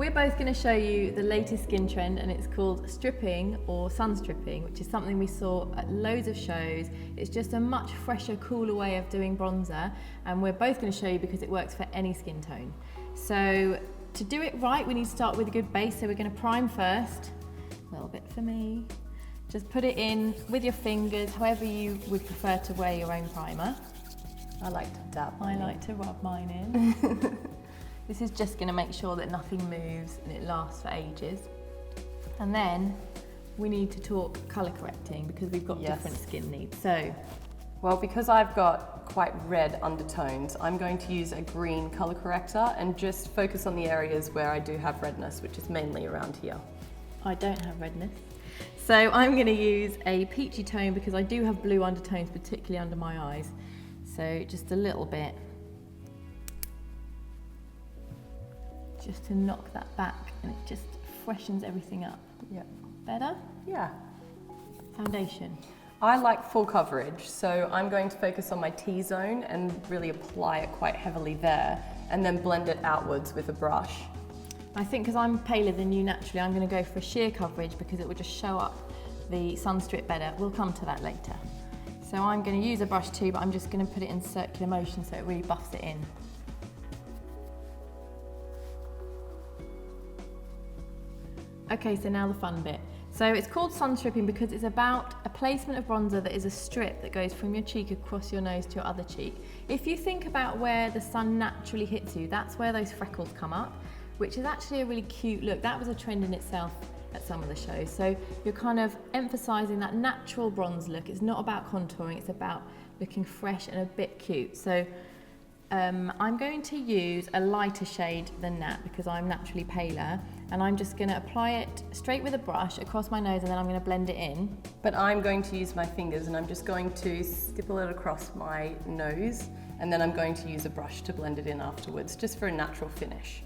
We're both going to show you the latest skin trend, and it's called stripping or sunstripping, which is something we saw at loads of shows. It's just a much fresher, cooler way of doing bronzer, and we're both going to show you because it works for any skin tone. So to do it right, we need to start with a good base. So we're going to prime first, a little bit for me. Just put it in with your fingers, however you would prefer to wear your own primer. I like to dab. I like to rub mine in. This is just going to make sure that nothing moves and it lasts for ages. And then we need to talk colour correcting because we've got different skin needs. So, well, because I've got quite red undertones, I'm going to use a green colour corrector and just focus on the areas where I do have redness, which is mainly around here. I don't have redness. So I'm going to use a peachy tone because I do have blue undertones, particularly under my eyes. So just a little bit. Just to knock that back, and it just freshens everything up. Yeah. Better? Yeah. Foundation. I like full coverage, so I'm going to focus on my T-zone and really apply it quite heavily there, and then blend it outwards with a brush. I think because I'm paler than you naturally, I'm going to go for a sheer coverage because it will just show up the sun strip better. We'll come to that later. So I'm going to use a brush too, but I'm just going to put it in circular motion so it really buffs it in. Okay, so now the fun bit. So it's called sunstripping because it's about a placement of bronzer that is a strip that goes from your cheek across your nose to your other cheek. If you think about where the sun naturally hits you, that's where those freckles come up, which is actually a really cute look. That was a trend in itself at some of the shows. So you're kind of emphasizing that natural bronze look. It's not about contouring, it's about looking fresh and a bit cute. So I'm going to use a lighter shade than that because I'm naturally paler, and I'm just going to apply it straight with a brush across my nose, and then I'm going to blend it in. But I'm going to use my fingers, and I'm just going to stipple it across my nose, and then I'm going to use a brush to blend it in afterwards, just for a natural finish.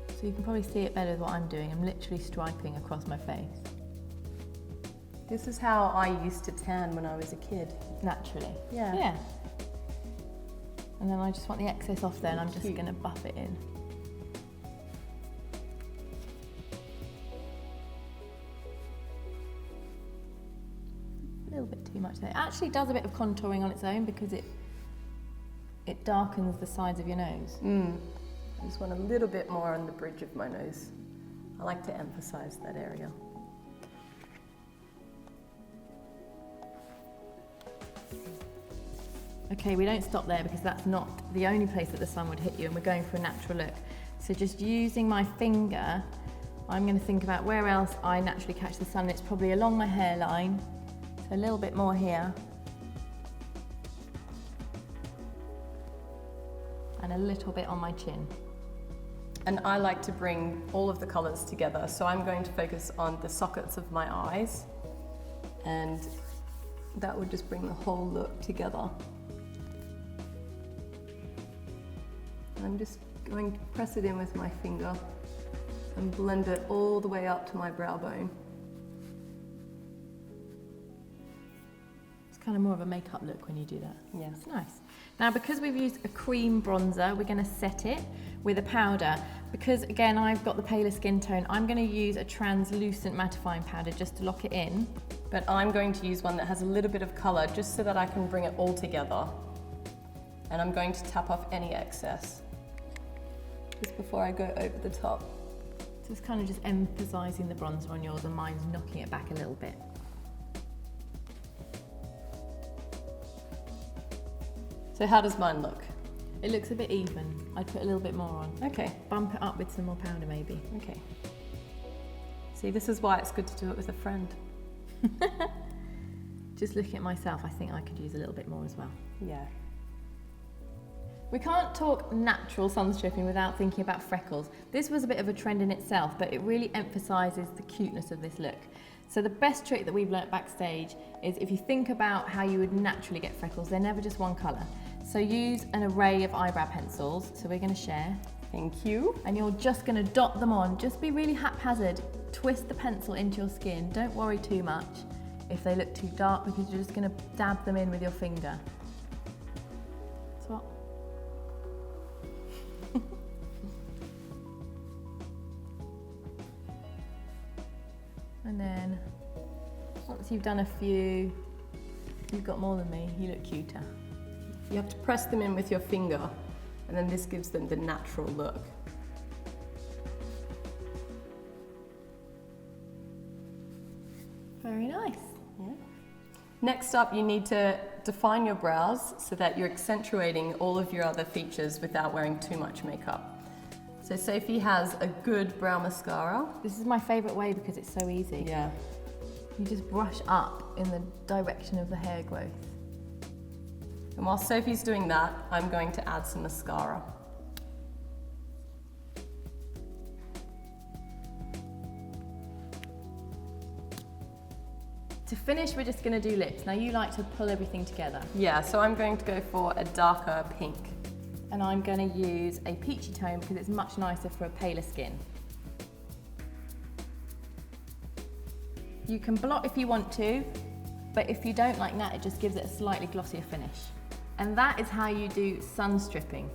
So you can probably see it better with what I'm doing. I'm literally striping across my face. This is how I used to tan when I was a kid. Naturally. Yeah. Yeah. And then I just want the excess off there, and I'm just going to buff it in. A little bit too much there. It actually does a bit of contouring on its own because it darkens the sides of your nose. I just want a little bit more on the bridge of my nose. I like to emphasize that area. Okay, we don't stop there because that's not the only place that the sun would hit you, and we're going for a natural look. So just using my finger, I'm going to think about where else I naturally catch the sun. It's probably along my hairline, so a little bit more here. And a little bit on my chin. And I like to bring all of the colours together, so I'm going to focus on the sockets of my eyes, and that would just bring the whole look together. I'm just going to press it in with my finger and blend it all the way up to my brow bone. It's kind of more of a makeup look when you do that. Yeah. It's nice. Now, because we've used a cream bronzer, we're going to set it with a powder. Because again, I've got the paler skin tone, I'm going to use a translucent mattifying powder just to lock it in. But I'm going to use one that has a little bit of colour just so that I can bring it all together. And I'm going to tap off any excess just before I go over the top. So it's kind of just emphasising the bronzer on yours, and mine's knocking it back a little bit. So how does mine look? It looks a bit even. I'd put a little bit more on. Okay. Bump it up with some more powder maybe. Okay. See, this is why it's good to do it with a friend. Just looking at myself, I think I could use a little bit more as well. Yeah. We can't talk natural sunstripping without thinking about freckles. This was a bit of a trend in itself, but it really emphasises the cuteness of this look. So the best trick that we've learnt backstage is if you think about how you would naturally get freckles, they're never just one colour. So use an array of eyebrow pencils. So we're going to share. Thank you. And you're just going to dot them on. Just be really haphazard. Twist the pencil into your skin. Don't worry too much if they look too dark, because you're just going to dab them in with your finger. Swap. And then once you've done a few, you've got more than me, you look cuter. You have to press them in with your finger, and then this gives them the natural look. Very nice. Yeah. Next up, you need to define your brows so that you're accentuating all of your other features without wearing too much makeup. So Sophie has a good brow mascara. This is my favourite way because it's so easy. Yeah. You just brush up in the direction of the hair growth. And while Sophie's doing that, I'm going to add some mascara. To finish, we're just going to do lips. Now you like to pull everything together. Yeah, so I'm going to go for a darker pink. And I'm going to use a peachy tone because it's much nicer for a paler skin. You can blot if you want to, but if you don't like that, it just gives it a slightly glossier finish. And that is how you do sun stripping.